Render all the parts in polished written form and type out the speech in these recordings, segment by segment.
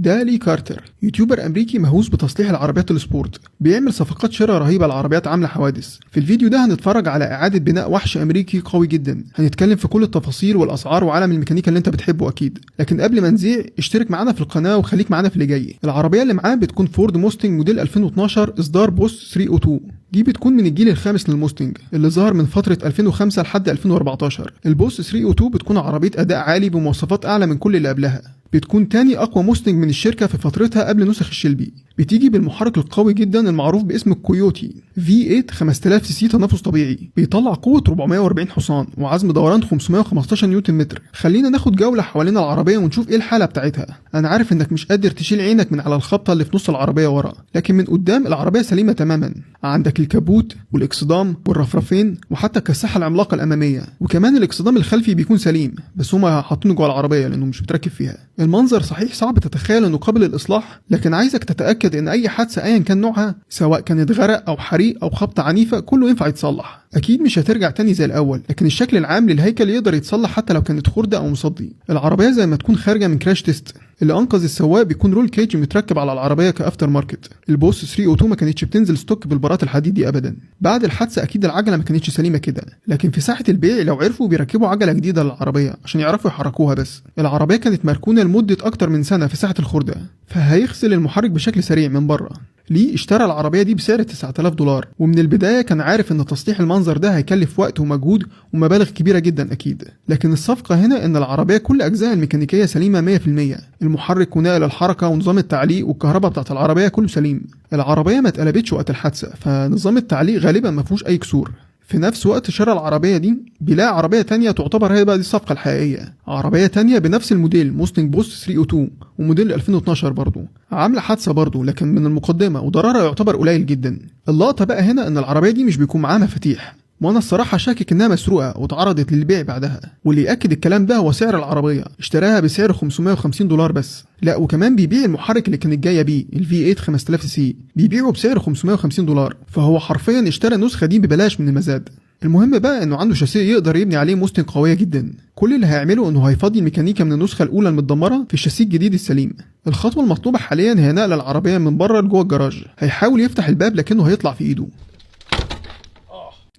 ده لي كارتر، يوتيوبر امريكي مهووس بتصليح العربيات السبورت، بيعمل صفقات شراء رهيبه لعربيات عامله حوادث. في الفيديو ده هنتفرج على اعاده بناء وحش امريكي قوي جدا، هنتكلم في كل التفاصيل والاسعار وعالم الميكانيكا اللي انت بتحبه اكيد. لكن قبل ما نذيع اشترك معانا في القناه وخليك معانا في اللي جاي. العربيه اللي معاه بتكون فورد موستنج موديل 2012 اصدار بوس 302. دي بتكون من الجيل الخامس للموستنج اللي ظهر من فتره 2005 لحد 2014. البوس 302 بتكون عربيه اداء عالي بمواصفات اعلى من كل اللي قبلها، بتكون تاني اقوى موستنج من الشركه في فترتها قبل نسخ الشيلبي. بتيجي بالمحرك القوي جدا المعروف باسم الكويوتي V8 5000 سي سي تنافس طبيعي، بيطلع قوه 440 حصان وعزم دوران 515 نيوتن متر. خلينا ناخد جوله حوالين العربيه ونشوف ايه الحاله بتاعتها. انا عارف انك مش قادر تشيل عينك من على الخبطه اللي في نص العربيه ورا، لكن من قدام العربيه سليمه تماما. عندك الكابوت والاكسدام والرفرفين وحتى الكساحه العملاقه الاماميه، وكمان الاكسدام الخلفي بيكون سليم بس هما حاطينه جوه العربيه لانه مش متركب فيها. المنظر صحيح صعب تتخيل انه قابل للاصلاح، لكن عايزك تتاكد ان اي حادثه ايا كان نوعها، سواء كانت غرق او حريق او خبطه عنيفه، كله ينفع يتصلح. اكيد مش هترجع تاني زي الاول، لكن الشكل العام للهيكل يقدر يتصلح حتى لو كانت خرده او مصدي. العربيه زي ما تكون خارجه من كراش تيست. اللي انقذ السواق بيكون رول كيج متركب على العربيه كافتر ماركت. البوس 302 ما كانتش بتنزل ستوك بالبارات الحديد دي ابدا. بعد الحادثه اكيد العجله ما كانتش سليمه كده، لكن في ساحه البيع لو عرفوا بيركبوا عجله جديده للعربيه عشان يعرفوا يحركوها. بس العربيه كانت مركونه لمده اكتر من سنه في ساحه الخرده، فهيغسل المحرك بشكل سريع من بره. ليه اشترى العربيه دي بسعر $9000، ومن البدايه كان عارف ان تصليح المنظر ده هيكلف وقت ومجهود ومبالغ كبيره جدا اكيد. لكن الصفقه هنا ان العربيه كل اجزائها الميكانيكيه سليمه 100%. المحرك ونقل الحركه ونظام التعليق والكهرباء بتاعت العربيه كله سليم. العربيه ما اتقلبتش وقت الحادثه، فنظام التعليق غالبا ما فيهوش اي كسور. في نفس وقت شراء العربية دي بيلاقي عربية تانية تعتبر هي بقى دي الصفقة الحقيقية. عربية تانية بنفس الموديل موستنج بوس 302 وموديل 2012 برضو، عاملة حادثة برضو لكن من المقدمة وضررها يعتبر قليل جدا. اللقطة بقى هنا ان العربية دي مش بيكون معاها مفاتيح، وانا الصراحه شاكك انها مسروقه واتعرضت للبيع بعدها. واللي ياكد الكلام ده هو سعر العربيه، اشتراها بسعر $550 بس. لا وكمان بيبيع المحرك اللي كانت جايه بيه V8 5000 سي بيبيعه بسعر $550، فهو حرفيا اشترى النسخه دي ببلاش من المزاد. المهم بقى انه عنده شاسيه يقدر يبني عليه موستنج قويه جدا. كل اللي هيعمله انه هيفضي الميكانيكا من النسخه الاولى المتدمره في الشاسيه الجديد السليم. الخطوه المطلوبه حاليا هي نقل العربيه من بره لجوه الجراج. هيحاول يفتح الباب لكنه هيطلع في ايده.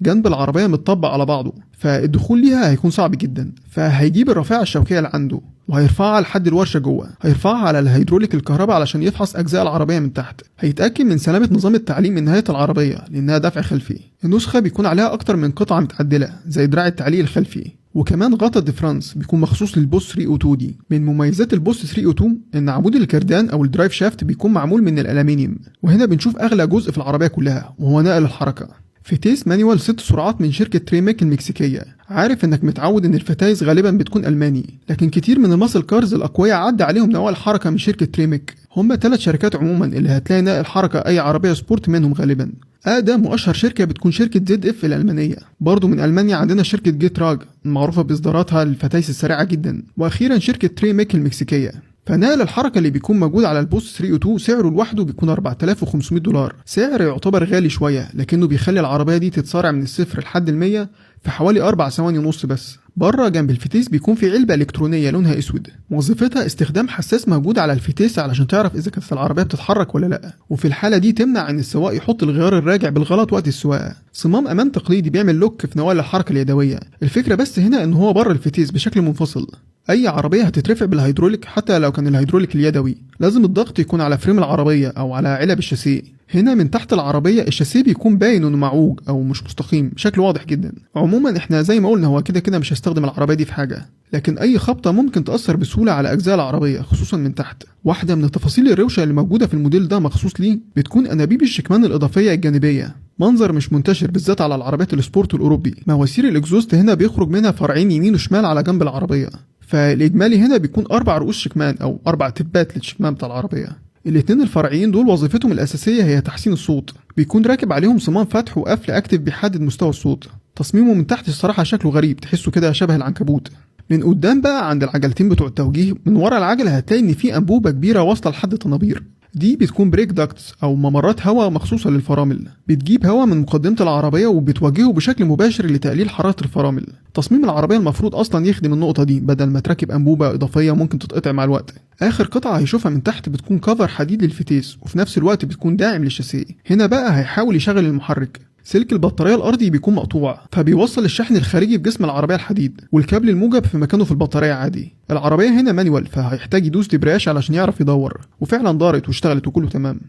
جنب العربية متطبق على بعضه، فالدخول ليها هيكون صعب جدا. فهيجيب الرافعة الشوكية اللي عنده وهيرفعها لحد الورشة جوه، هيرفعها على الهيدروليك الكهرباء علشان يفحص أجزاء العربية من تحت. هيتأكد من سلامة نظام التعليق من نهاية العربية لأنها دفع خلفي. النسخة بيكون عليها أكتر من قطعة متعدلة زي دراع التعليق الخلفي، وكمان غطا الديفرانس بيكون مخصوص للبوس 302 دي. من مميزات البوس 302 ان عمود الكردان او الدرايف شافت بيكون معمول من الالومنيوم، وهنا بنشوف اغلى جزء في العربية كلها وهو نقل الحركة. فتيس مانيوال 6 سرعات من شركة تريميك المكسيكية. عارف انك متعود ان الفتايس غالبا بتكون الماني، لكن كتير من الماسل كارز الاقوياء عدى عليهم نقل حركة من شركة تريميك. هم 3 شركات عموما اللي هتلاقي نقل حركة اي عربية سبورت منهم غالبا. اقدم واشهر شركة بتكون شركة زد اف الالمانية. برضو من المانيا عندنا شركة جيت راج المعروفة باصداراتها للفتايس السريعة جدا، واخيرا شركة تريميك المكسيكية. فنقل الحركة اللي بيكون موجود على البوس 302 سعره لوحده بيكون $4500. سعر يعتبر غالي شوية، لكنه بيخلي العربية دي تتسارع من الصفر لحد 100 في حوالي 4 ثواني ونص بس. بره جنب الفتيس بيكون في علبة إلكترونية لونها أسود، وظيفتها استخدام حساس موجود على الفتيس علشان تعرف إذا كانت العربية بتتحرك ولا لأ، وفي الحالة دي تمنع إن السواق يحط الغيار الراجع بالغلط وقت السواقة. صمام أمان تقليدي بيعمل لوك في نوال الحركة اليدوية. الفكرة بس هنا إن هو بره الفتيس بشكل منفصل. أي عربية هتترفع بالهيدروليك حتى لو كان الهيدروليك اليدوي لازم الضغط يكون على فريم العربية أو على علب الشاسيه. هنا من تحت العربية الشاسيه بيكون باين انه معوج او مش مستقيم بشكل واضح جدا. عموما احنا زي ما قلنا هو كده مش هستخدم العربية دي في حاجة، لكن اي خبطة ممكن تأثر بسهولة على اجزاء العربية خصوصا من تحت. واحدة من التفاصيل الروشة اللي موجودة في الموديل ده مخصوص ليه بتكون انابيب الشكمان الاضافية الجانبية. منظر مش منتشر بالذات على العربيات السبورت الاوروبي. مواسير الاكزوست هنا بيخرج منها فرعين يمين وشمال على جنب العربية، فالاجمالي هنا بيكون 4 رؤوس شكمان او 4 تبات للشكمان بتاع العربية. الاتنين الفرعيين دول وظيفتهم الأساسية هي تحسين الصوت. بيكون راكب عليهم صمام فتح وقفل اكتف بيحدد مستوى الصوت. تصميمه من تحت الصراحة شكله غريب، تحسه كده شبه العنكبوت. من قدام بقى عند العجلتين بتوع التوجيه من ورا العجلة هتلاقي ان في انبوبة كبيرة واصلة لحد الطنابير. دي بتكون بريك داكتس او ممرات هواء مخصوصه للفرامل، بتجيب هواء من مقدمه العربيه وبتوجهه بشكل مباشر لتقليل حراره الفرامل. تصميم العربيه المفروض اصلا يخدم النقطه دي بدل ما تركب انبوبه اضافيه ممكن تتقطع مع الوقت. اخر قطعه هيشوفها من تحت بتكون كفر حديد للفتيس وفي نفس الوقت بتكون داعم للشاسيه. هنا بقى هيحاول يشغل المحرك. سلك البطاريه الارضي بيكون مقطوع فبيوصل الشحن الخارجي في جسم العربيه الحديد، والكابل الموجب في مكانه في البطاريه عادي. العربيه هنا مانيوال فهيحتاج يدوس دبرياج علشان يعرف يدور، وفعلا دارت واشتغلت وكله تمام.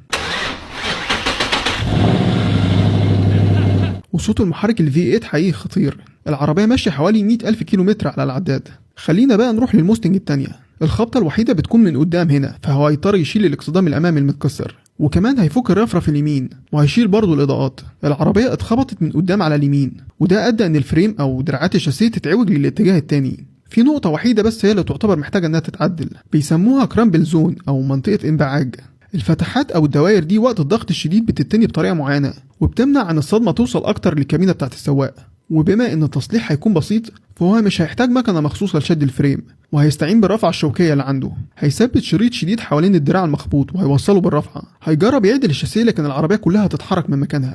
وصوت المحرك ال V8 حقيقي خطير. العربيه ماشيه حوالي 100,000 كيلومتر على العداد. خلينا بقى نروح للموستنج التانية. الخبطه الوحيده بتكون من قدام هنا، فهو هيضطر يشيل الاكسدام الامامي المتكسر، وكمان هيفك الرفرف اليمين، وهيشيل برضه الاضاءات. العربيه اتخبطت من قدام على اليمين، وده ادى ان الفريم او دراعات الشاسيه تتعوج للاتجاه التاني. في نقطه وحيده بس هي اللي تعتبر محتاجه انها تتعدل، بيسموها كرامبل زون او منطقه انبعاج. الفتحات او الدوائر دي وقت الضغط الشديد بتتني بطريقه معينه، وبتمنع عن الصدمه توصل اكتر للكابينه بتاعت السواق. وبما ان التصليح هيكون بسيط فهو مش هيحتاج مكنه مخصوصه لشد الفريم، وهيستعين بالرفعه الشوكيه اللي عنده. هيثبت شريط شديد حوالين الدراع المخبوط وهيوصله بالرفعه. هيجرب يعدل الشاسيه لكن العربيه كلها هتتحرك من مكانها،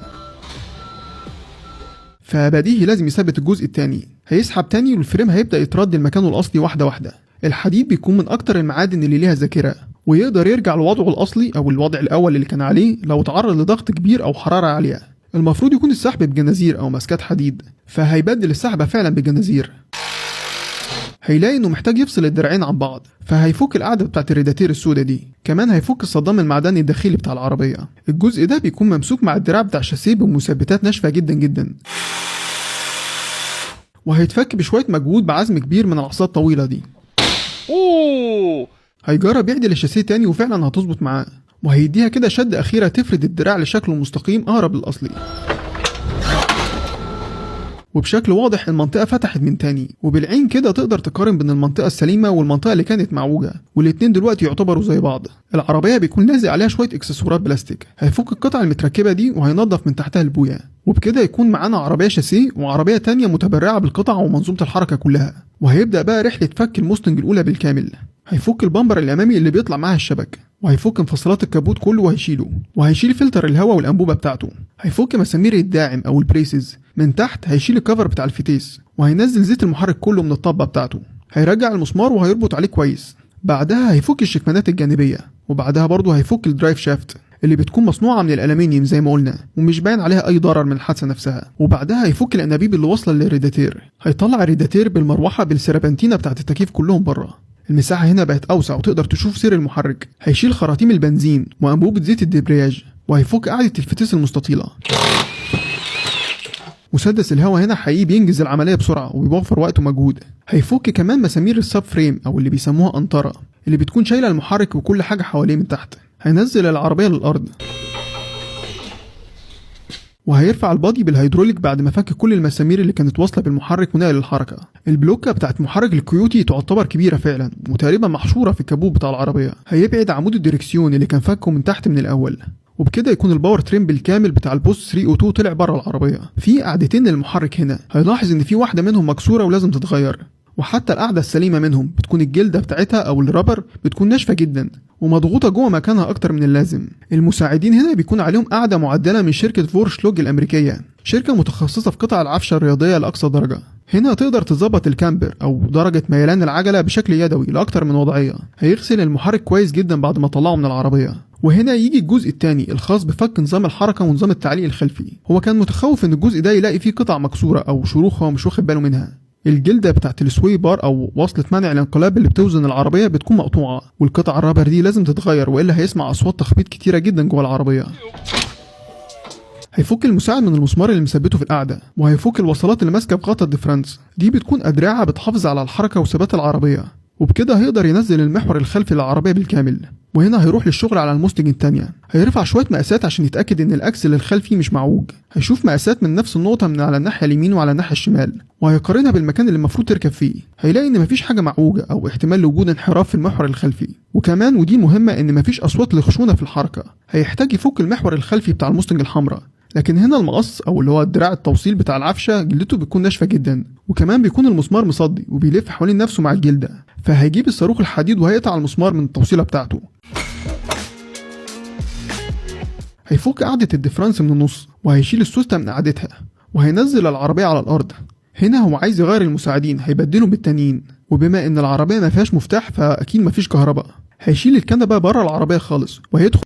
فبديهي لازم يثبت الجزء التاني. هيسحب تاني والفريم هيبدا يترد لمكانه الاصلي واحده واحده. الحديد بيكون من اكتر المعادن اللي ليها ذاكره، ويقدر يرجع لوضعه الاصلي او الوضع الاول اللي كان عليه لو تعرض لضغط كبير او حراره عاليه. المفروض يكون السحب بجنازير او مسكات حديد، فهيبدل السحبه فعلا بجنازير. هيلاقي انه محتاج يفصل الدراعين عن بعض، فهيفك القاعده بتاعت الريداتير السوداء دي. كمان هيفك الصدام المعدني الداخلي بتاع العربيه. الجزء ده بيكون ممسوك مع الدراع بتاع الشاسيه بمثبتات ناشفه جدا جدا، وهيتفك بشويه مجهود بعزم كبير من العصا الطويله دي. هيجرب يعدل الشاسيه تاني وفعلا هتظبط معاه، وهيديها كده شد اخيره تفرد الدراع لشكله مستقيم اقرب للاصلي. وبشكل واضح المنطقة فتحت من تاني، وبالعين كده تقدر تقارن بين المنطقة السليمة والمنطقة اللي كانت معوجة، والاتنين دلوقتي يعتبروا زي بعض. العربية بيكون لازق عليها شوية اكسسوارات بلاستيك. هيفك القطع المتركبة دي وهينظف من تحتها البوية، وبكده يكون معانا عربية شاسيه وعربية تانية متبرعة بالقطع ومنظومة الحركة كلها. وهيبدأ بقى رحلة فك الموستنج الأولى بالكامل. هيفك البامبر الأمامي اللي بيطلع معاها الشبك، وهيفك انفصالات الكابوت كله وهيشيله، وهيشيل فلتر الهواء والأنبوبة بتاعته. هيفك مسامير الداعم أو البريسز. من تحت هيشيل الكفر بتاع الفتيس، وهينزل زيت المحرك كله من الطبة بتاعته. هيرجع المسمار وهيربط عليه كويس. بعدها هيفك الشكمانات الجانبية، وبعدها برضه هيفك الدرايف شافت اللي بتكون مصنوعة من الألمنيوم زي ما قلنا ومش باين عليها أي ضرر من الحادثة نفسها. وبعدها هيفك الأنابيب اللي واصلة للريداتير. هيطلع الريداتير بالمروحة بالسيربنتينة بتاعت التكييف كلهم بره. المساحة هنا بقت أوسع وتقدر تشوف سير المحرك. هيشيل خراطيم البنزين وأنبوبة زيت الدبرياج، وهيفك قاعدة الفتيس المستطيلة. مسدس الهواء هنا حقيقي بينجز العملية بسرعة وبيوفر وقت ومجهود. هيفك كمان مسامير السب فريم أو اللي بيسموها قنطرة، اللي بتكون شايلة المحرك وكل حاجة حواليه من تحت. هينزل العربية للأرض، وهيرفع البادي بالهيدروليك بعد ما فك كل المسامير اللي كانت واصله بالمحرك ونقل الحركه. البلوكه بتاعت محرك الكيوتي تعتبر كبيره فعلا وتقريبا محشوره في الكابوت بتاع العربيه. هيبعد عمود الديركسيون اللي كان فكه من تحت من الاول، وبكده يكون الباور تريم بالكامل بتاع البوست 302 طلع بره العربيه. في قاعدتين للمحرك هنا، هيلاحظ ان في واحده منهم مكسوره ولازم تتغير، وحتى القاعده السليمه منهم بتكون الجلده بتاعتها او الرابر بتكون ناشفه جدا ومضغوطه جوه مكانها اكتر من اللازم. المساعدين هنا بيكون عليهم قاعده معدله من شركه فورشلوج الامريكيه، شركه متخصصه في قطع العفشه الرياضيه لاقصى درجه. هنا تقدر تظبط الكامبر او درجه ميلان العجله بشكل يدوي لاكتر من وضعيه. هيغسل المحرك كويس جدا بعد ما طلعه من العربيه. وهنا يجي الجزء الثاني الخاص بفك نظام الحركه ونظام التعليق الخلفي. هو كان متخوف ان الجزء ده يلاقي فيه قطع مكسوره او شروخ هو مش واخد باله منها. الجلده بتاعت السوي بار او وصله منع الانقلاب اللي بتوزن العربيه بتكون مقطوعه، والقطع الرابر دي لازم تتغير والا هيسمع اصوات تخبيط كتيره جدا جوه العربيه. هيفك المساعد من المسمار اللي مثبته في القاعده، وهيفك الوصلات اللي ماسكه في غطا الديفرنس. دي بتكون ادراعه بتحافظ على الحركه وثبات العربيه، وبكده هيقدر ينزل المحور الخلفي للعربيه بالكامل. وهنا هيروح للشغل على الموستنج الثانيه. هيرفع شويه مقاسات عشان يتاكد ان الاكسل الخلفي مش معوج. هيشوف مقاسات من نفس النقطه من على الناحيه اليمين وعلى الناحيه الشمال، وهيقارنها بالمكان اللي المفروض تركب فيه. هيلاقي ان مفيش حاجه معوجه او احتمال لوجود انحراف في المحور الخلفي. وكمان ودي مهمه ان مفيش اصوات لخشونه في الحركه. هيحتاج يفك المحور الخلفي بتاع الموستنج الحمراء، لكن هنا المقص او اللي هو الدراع التوصيل بتاع العفشه جلدته بتكون ناشفه جدا، وكمان بيكون المسمار مصدي وبيلف حوالين نفسه مع الجلده. فهيجيب الصاروخ الحديد وهيقطع المسمار من التوصيله بتاعته. هيفك قاعدة الديفرانس من النص، وهيشيل السوستة من قاعدتها، وهينزل العربية على الأرض. هنا هو عايز يغير المساعدين، هيبدلهم بالتانيين، وبما إن العربية ما فيهاش مفتاح فأكيد ما فيش كهرباء، هيشيل الكنبة بره العربية خالص وهيدخل